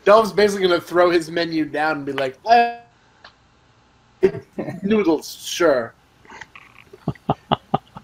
Delph's basically going to throw his menu down and be like, noodles, sure.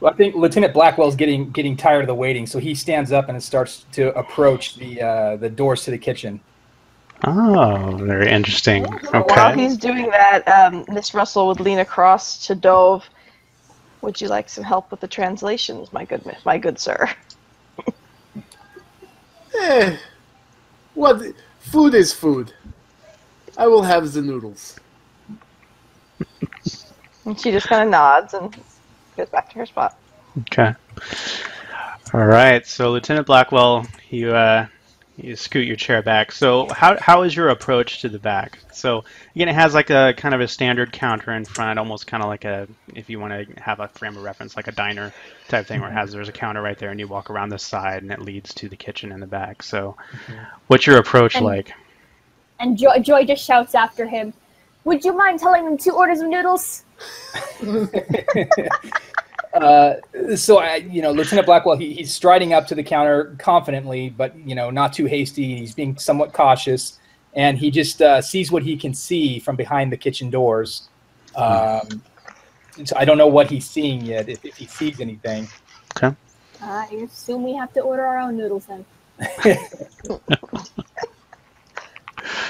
Well, I think Lieutenant Blackwell's getting tired of the waiting, so he stands up and starts to approach the doors to the kitchen. Oh, very interesting. Okay. While he's doing that, Miss Russell would lean across to Dove. Would you like some help with the translations, my good sir? What? Food is food. I will have the noodles. And she just kind of nods and goes back to her spot. Okay. All right. So, Lieutenant Blackwell, you scoot your chair back. So, how is your approach to the back? So, again, it has like a kind of a standard counter in front, almost kind of like if you want to have a frame of reference, like a diner type thing, where there's a counter right there, and you walk around the side, and it leads to the kitchen in the back. So, what's your approach like? And Joy just shouts after him, "Would you mind telling them 2 orders of noodles?" Lieutenant Blackwell, he's striding up to the counter confidently, but not too hasty. He's being somewhat cautious, and he just sees what he can see from behind the kitchen doors. So I don't know what he's seeing yet, if he sees anything. Okay. I assume we have to order our own noodles then.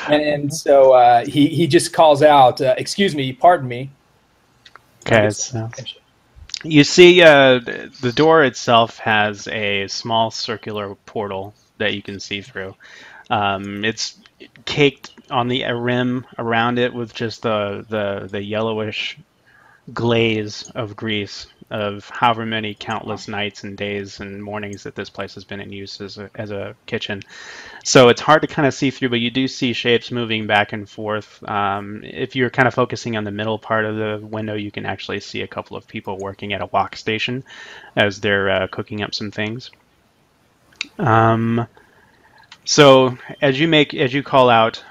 and so he just calls out, "Excuse me, pardon me." Okay. So you see the door itself has a small circular portal that you can see through. It's caked on the rim around it with just the yellowish glaze of grease of however many countless nights and days and mornings that this place has been in use as a kitchen. So it's hard to kind of see through, but you do see shapes moving back and forth. If you're kind of focusing on the middle part of the window, you can actually see a couple of people working at a wok station as they're cooking up some things. So as you call out,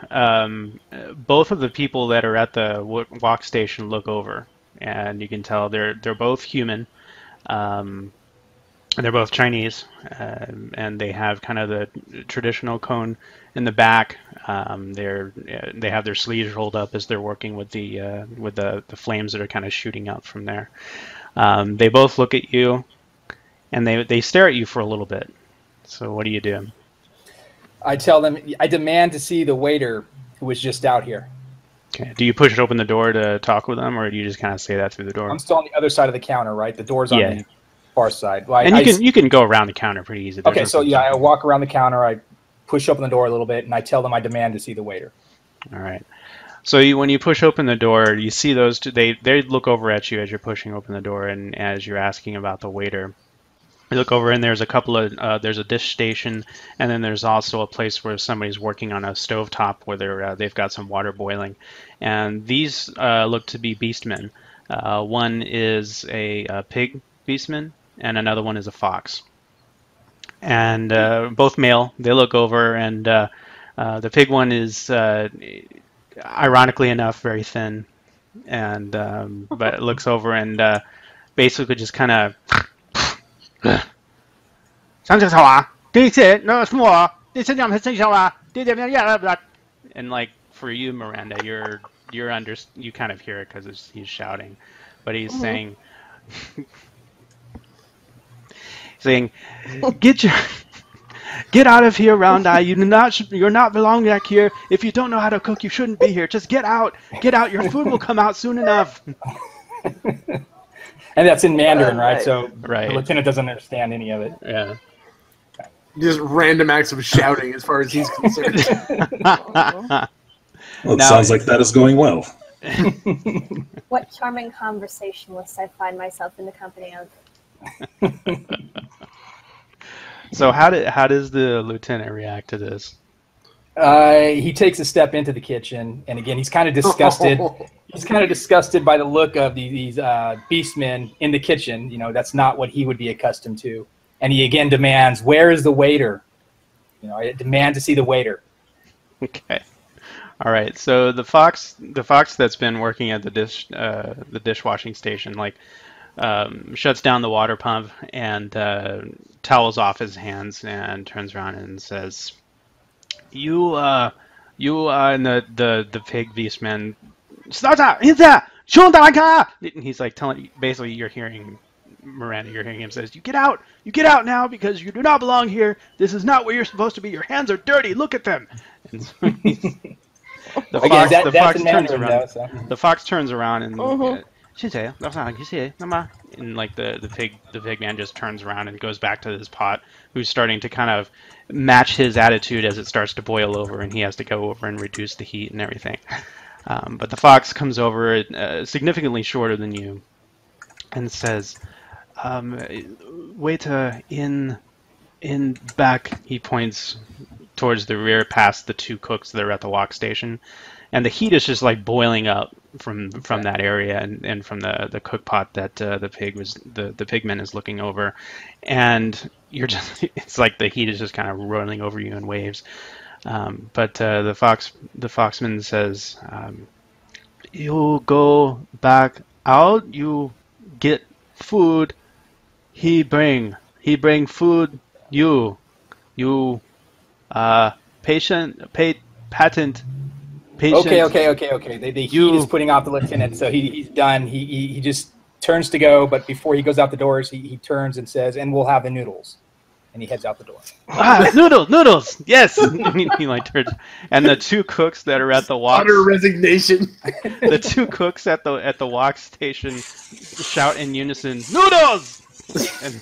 both of the people that are at the wok station look over, and you can tell they're both human. They're both Chinese, and they have kind of the traditional cone in the back. They have their sleeves rolled up as they're working with the flames that are kind of shooting out from there. They both look at you, and they stare at you for a little bit. So what do you do? I tell them, "I demand to see the waiter who was just out here." Okay. Do you push open the door to talk with them, or do you just kind of say that through the door? I'm still on the other side of the counter, right? The door's on the far side. Well, and you can go around the counter pretty easy. Okay, so I walk around the counter, I push open the door a little bit, and I tell them I demand to see the waiter. All right. So when you push open the door, you see those two, they look over at you as you're pushing open the door, and as you're asking about the waiter. You look over, and there's a couple of there's a dish station, and then there's also a place where somebody's working on a stovetop where they've got some water boiling, and these look to be beastmen. One is a pig beastman, and another one is a fox. And both male. They look over, and the pig one is, ironically enough, very thin, and but it looks over and basically just kind of. And like for you, Miranda, you kind of hear it because he's shouting, but he's saying, get out of here, Round Eye. You're not belong back here. If you don't know how to cook, you shouldn't be here. Just get out. Your food will come out soon enough. And that's in Mandarin, right? So the lieutenant doesn't understand any of it. Yeah. Just random acts of shouting as far as he's concerned. Well, it sounds like that is going well. What charming conversationalists I find myself in the company of. So how does the lieutenant react to this? He takes a step into the kitchen, and again, he's kind of disgusted. He's kind of disgusted by the look of these beastmen in the kitchen. That's not what he would be accustomed to. And he again demands, "Where is the waiter?" I demand to see the waiter. Okay. All right. So the fox that's been working at the dishwashing station, shuts down the water pump and towels off his hands and turns around and says, and the pig beastman. Starta, in there, and he's like telling. Basically, you're hearing Miranda. You're hearing him says, "You get out now because you do not belong here. This is not where you're supposed to be. Your hands are dirty. Look at them." And so the fox turns around. Though, so. The fox turns around and. And like the pig man just turns around and goes back to his pot, who's starting to kind of match his attitude as it starts to boil over, and he has to go over and reduce the heat and everything. But the fox comes over significantly shorter than you and says, "Waiter, in back." He points towards the rear, past the two cooks that are at the walk station, and the heat is just like boiling up from that area and from the cook pot that the pigman is looking over, and you're just it's like the heat is just kind of rolling over you in waves. But the foxman says, "You go back out. You get food. He bring food. You patent. Patient. Okay. The heat is putting off the lieutenant, so he's done. He just turns to go, but before he goes out the doors, he turns and says, "And we'll have the noodles." And he heads out the door. Noodles, yes. he like turns, and the two cooks that are at the walk. Utter resignation. The two cooks at the walk station shout in unison, "Noodles!" And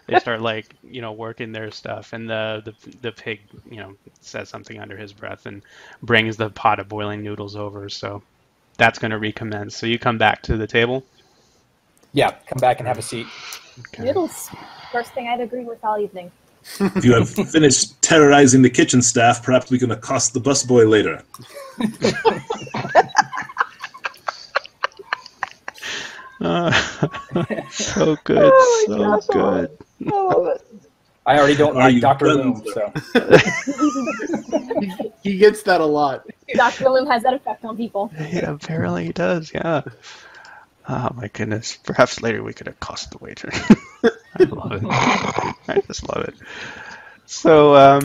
they start like working their stuff, and the pig says something under his breath and brings the pot of boiling noodles over. So that's going to recommence. So you come back to the table. Yeah, come back and have a seat. Okay. Noodles, first thing I'd agree with all evening. If you have finished terrorizing the kitchen staff, perhaps we can accost the busboy later. So good, so good. I love it. I already don't like Dr. Loom, so. he gets that a lot. Dr. Loom has that effect on people. Yeah, apparently he does, yeah. Oh my goodness. Perhaps later we could accost the waiter. I love it. I just love it. So, all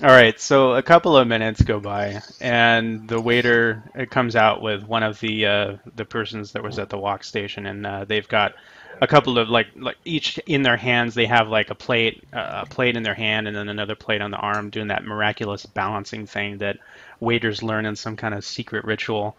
right, so a couple of minutes go by, and the waiter comes out with one of the persons that was at the walk station, and they've got a couple of like each in their hands. They have like a plate in their hand, and then another plate on the arm, doing that miraculous balancing thing that waiters learn in some kind of secret ritual.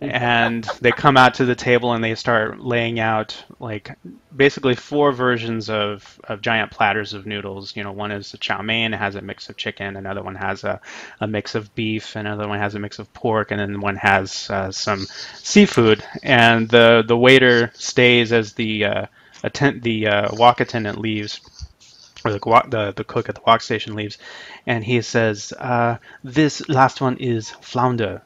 And they come out to the table and they start laying out like basically four versions of giant platters of noodles. One is a chow mein, it has a mix of chicken. Another one has a mix of beef. Another one has a mix of pork, and then one has some seafood. And the waiter stays as the walk attendant leaves, or the cook at the walk station leaves, and he says, "This last one is flounder.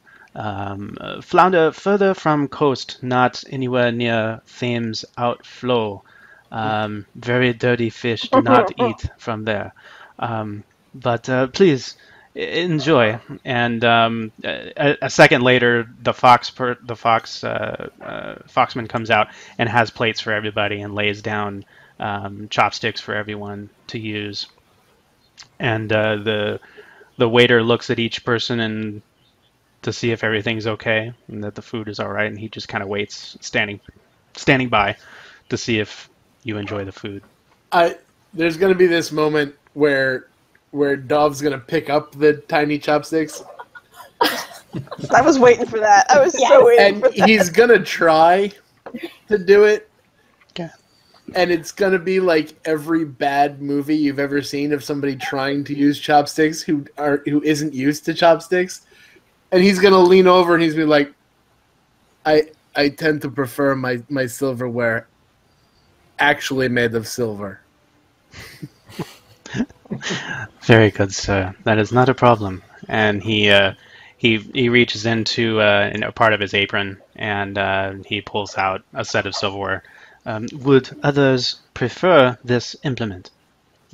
Flounder further from coast, not anywhere near Thames outflow. Very dirty fish, do not eat from there. But please enjoy." And a second later, the foxman comes out and has plates for everybody and lays down chopsticks for everyone to use. And the waiter looks at each person and to see if everything's okay and that the food is all right, and he just kind of waits, standing by, to see if you enjoy the food. There's going to be this moment where Dov's going to pick up the tiny chopsticks. I was waiting for that. I was so waiting for that. And he's going to try to do it. Yeah. And it's going to be like every bad movie you've ever seen of somebody trying to use chopsticks who isn't used to chopsticks. And he's going to lean over and he's going to be like, I tend to prefer my silverware actually made of silver. Very good, sir. That is not a problem. And he reaches into a part of his apron and he pulls out a set of silverware. Would others prefer this implement?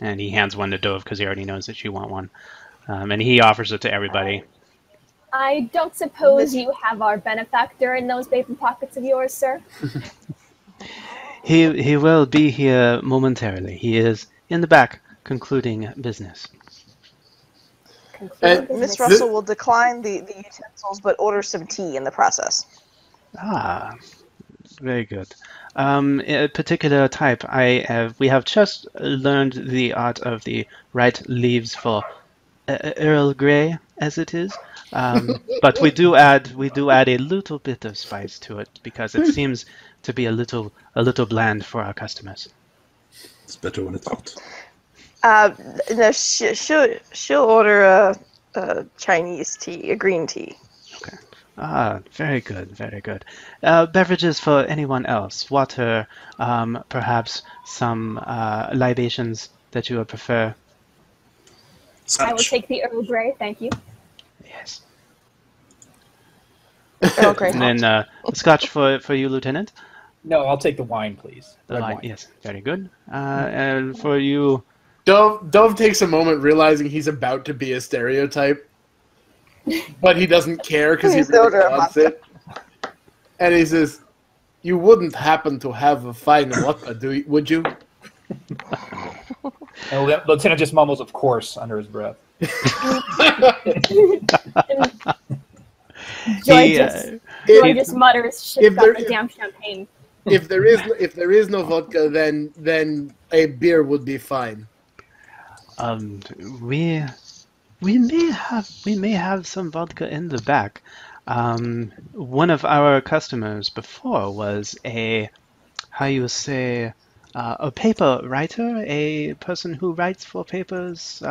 And he hands one to Dove because he already knows that you want one. And he offers it to everybody. I don't suppose you have our benefactor in those paper pockets of yours, sir? He will be here momentarily. He is in the back concluding business. Conclude Miss business. Russell will decline the utensils, but order some tea in the process. Ah, very good. A particular type. We have just learned the art of the right leaves for Earl Grey, as it is. But we do add a little bit of spice to it because it seems to be a little bland for our customers. It's better when it's hot. No, she'll order a Chinese tea, a green tea. Okay. Ah, very good, very good. Beverages for anyone else? Water, perhaps some libations that you would prefer? I will Scotch. take the Earl Grey, thank you. Yes. Earl Grey. And then scotch for you, Lieutenant? No, I'll take the wine, please. The Red line, wine. yes, very good. And for you, Dove takes a moment realizing he's about to be a stereotype, but he doesn't care because he Please really order a wants vodka. it. And he says, "You wouldn't happen to have a fine vodka, would you?" And Lieutenant just mumbles, "Of course," under his breath. Joy If- just mutters, if "Shit, got there- the damn champagne." if there is no vodka, then a beer would be fine. we may have some vodka in the back. One of our customers before was a paper writer, a person who writes for papers.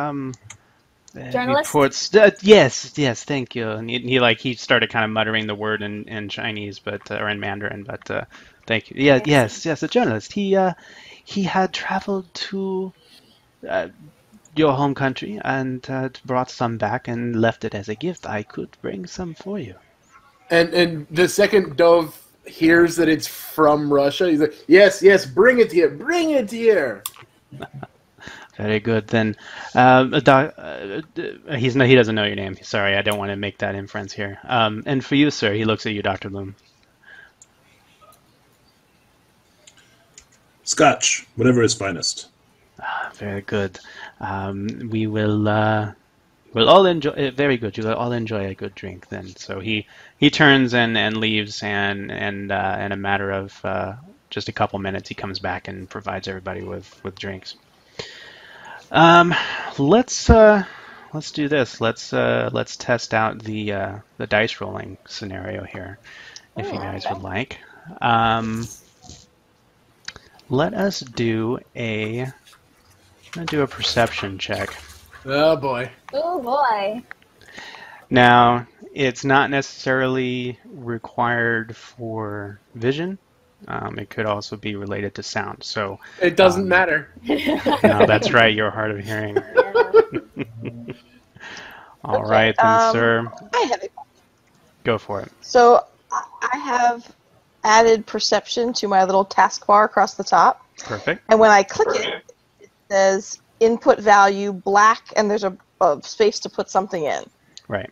Journalist? Reports. Yes, thank you. And he started kind of muttering the word in Chinese, or in Mandarin, but thank you. Yeah, yes, a journalist. He had traveled to your home country and brought some back and left it as a gift. I could bring some for you. And the second Dove hears that it's from Russia, he's like, "Yes, bring it here, bring it here." Very good. Then he doesn't know your name. Sorry, I don't want to make that inference here. And for you, sir, he looks at you, Dr. Bloom. Scotch, whatever is finest. Very good. We will we'll all enjoy. Very good. You will all enjoy a good drink then. So he turns and leaves, and in a matter of just a couple minutes, he comes back and provides everybody with drinks. Let's do this. Let's test out the dice rolling scenario here, if you guys would like. Let us do a perception check. Oh boy. Oh boy. Now, it's not necessarily required for vision. It could also be related to sound. So It doesn't matter. no, that's right. You're hard of hearing. All right, then, sir. I have it. Go for it. So I have added perception to my little taskbar across the top, Perfect. and when I click it, it says input value black, and there's a space to put something in. Right.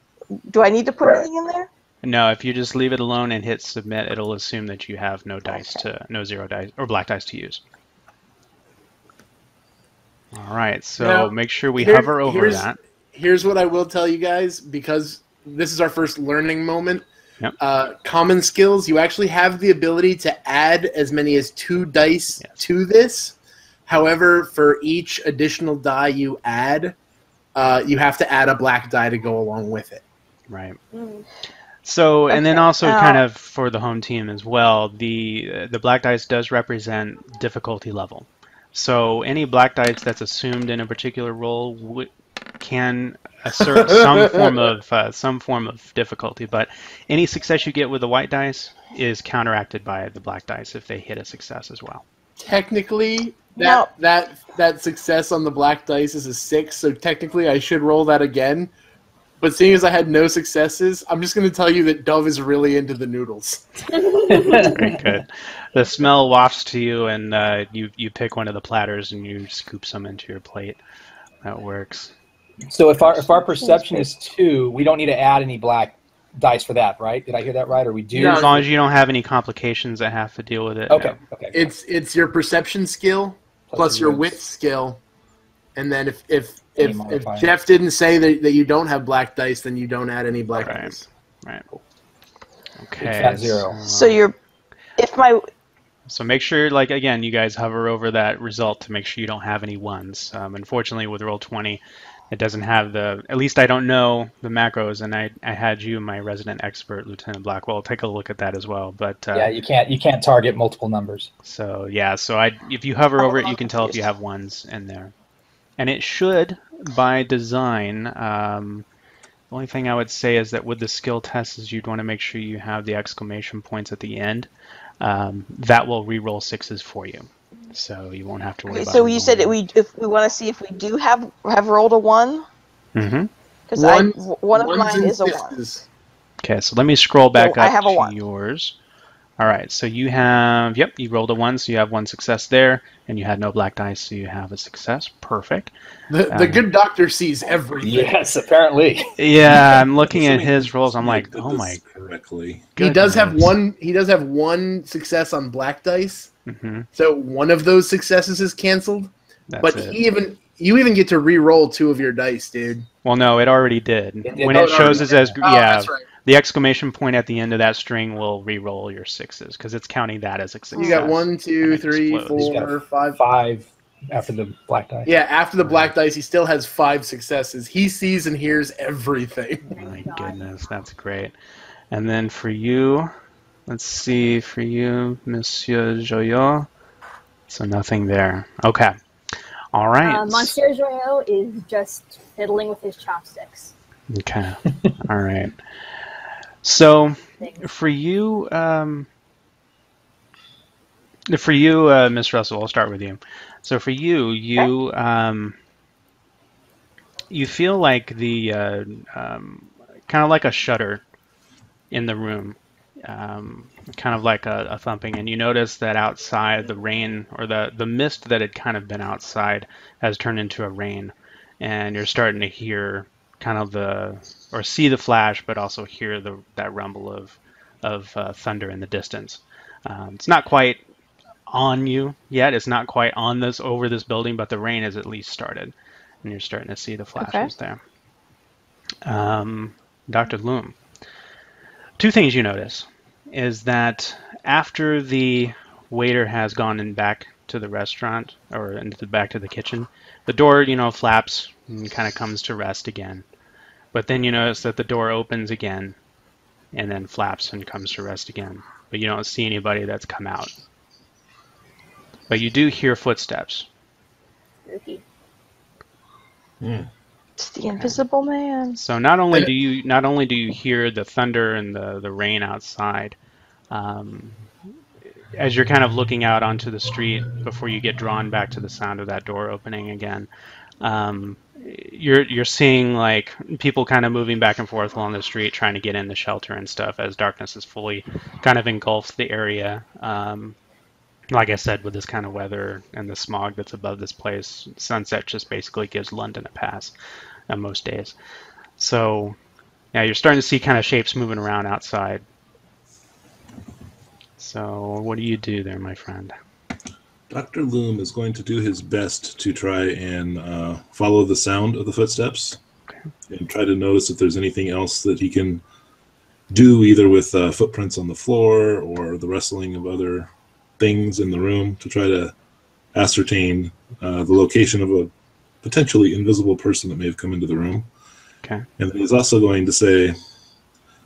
Do I need to put anything in there? No, if you just leave it alone and hit submit, it'll assume that you have no zero dice or black dice to use. All right, so Now, make sure we here- hover over here's- that. Here's what I will tell you guys, because this is our first learning moment. Yep. Common skills, you actually have the ability to add as many as 2 dice to this. However, for each additional die you add, you have to add a black die to go along with it. Right. So, and then Okay, also kind of for the home team as well, the black dice does represent difficulty level. So any black dice that's assumed in a particular role can assert some form of difficulty, but any success you get with the white dice is counteracted by the black dice if they hit a success as well. Technically, that success on the black dice is a 6, so technically I should roll that again. But seeing as I had no successes, I'm just going to tell you that Dove is really into the noodles. Very good. The smell wafts to you, and you pick one of the platters and you scoop some into your plate. That works. So if our perception is 2, we don't need to add any black dice for that, right? Did I hear that right? Or we do? No. As long as you don't have any complications that have to deal with it. Okay. No. Okay. It's your perception skill plus your wit skill, and then if if Jeff didn't say that you don't have black dice, then you don't add any black dice. Right. Big Okay. fat 0. So make sure, like, again, you guys hover over that result to make sure you don't have any ones. Unfortunately, with Roll20, it doesn't have at least I don't know the macros, and I had you, my resident expert, Lieutenant Blackwell, take a look at that as well. But yeah, you can't target multiple numbers. So yeah, if you hover over it, you can tell if you have ones in there. And it should, by design, the only thing I would say is that with the skill tests is you'd want to make sure you have the exclamation points at the end. That will re-roll 6s for you, so you won't have to worry about it. So you said if we want to see if we do have rolled a 1? Mm-hmm. Because one of mine is a 1. Okay, so let me scroll back I have up a 1. to yours. All right, so you have, yep, you rolled a 1, so you have 1 success there, and you had no black dice, so you have a success. Perfect. The good doctor sees everything. Yes, apparently. Yeah, I'm looking at his rolls. I'm like, oh my. Correctly. He does have one. He does have 1 success on black dice. Mm-hmm. So one of those successes is canceled. That's but it. you even get to re-roll 2 of your dice, dude. Well, no, it already did. When it shows us as that's right. The exclamation point at the end of that string will re-roll your 6s because it's counting that as a success. You got 1, 2, 3, 4, 5. 5 after the black dice. Yeah, after the black dice, he still has 5 successes. He sees and hears everything. Oh my goodness, that's great. And then for you, let's see, for you, Monsieur Joyot. So nothing there. Okay. All right. Monsieur Joyot is just fiddling with his chopsticks. Okay. All right. So for you, Miss Russell, I'll start with you. So for you, you feel like the kind of like a shudder in the room, kind of like a thumping, and you notice that outside the rain or the mist that had kind of been outside has turned into a rain, and you're starting to hear kind of see the flash, but also hear that rumble of thunder in the distance. It's not quite on you yet. It's not quite on over this building, but the rain has at least started, and you're starting to see the flashes there. Dr. Loom, 2 things you notice is that after the waiter has gone in back to the restaurant or back to the kitchen, the door, flaps and kind of comes to rest again. But then you notice that the door opens again and then flaps and comes to rest again. But you don't see anybody that's come out. But you do hear footsteps. Spooky. It's the invisible man. So not only do you hear the thunder and the rain outside, as you're kind of looking out onto the street before you get drawn back to the sound of that door opening again, you're seeing like people kind of moving back and forth along the street trying to get in the shelter and stuff as darkness has fully kind of engulfed the area. Like I said, with this kind of weather and the smog that's above this place, sunset just basically gives London a pass on most days. So yeah, you're starting to see kind of shapes moving around outside. So what do you do there, my friend? Dr. Loom is going to do his best to try and follow the sound of the footsteps and try to notice if there's anything else that he can do, either with footprints on the floor or the rustling of other things in the room, to try to ascertain the location of a potentially invisible person that may have come into the room. Okay. And he's also going to say,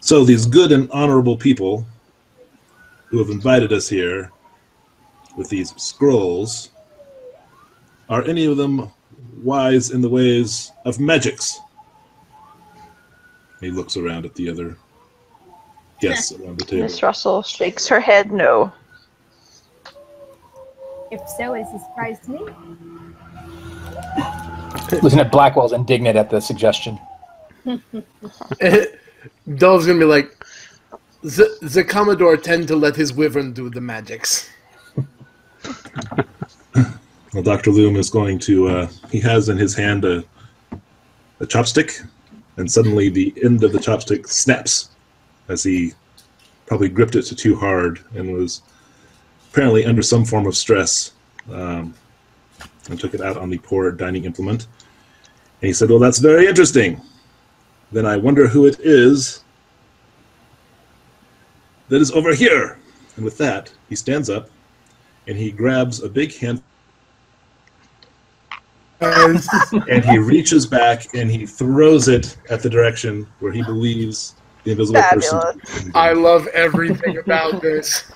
so these good and honorable people who have invited us here with these scrolls, are any of them wise in the ways of magics? He looks around at the other guests around the table. Miss Russell shakes her head no. If so, it's a surprise to me. Lieutenant Blackwell's indignant at the suggestion. Dove's gonna be like, the Commodore tend to let his wyvern do the magics. Well, Dr. Loom is going to, he has in his hand a chopstick, and suddenly the end of the chopstick snaps as he probably gripped it too hard and was apparently under some form of stress, and took it out on the poor dining implement. And he said, well, that's very interesting. Then I wonder who it is that is over here. And with that, he stands up and he grabs a big hand and he reaches back and he throws it at the direction where he believes the invisible person. I love everything about this.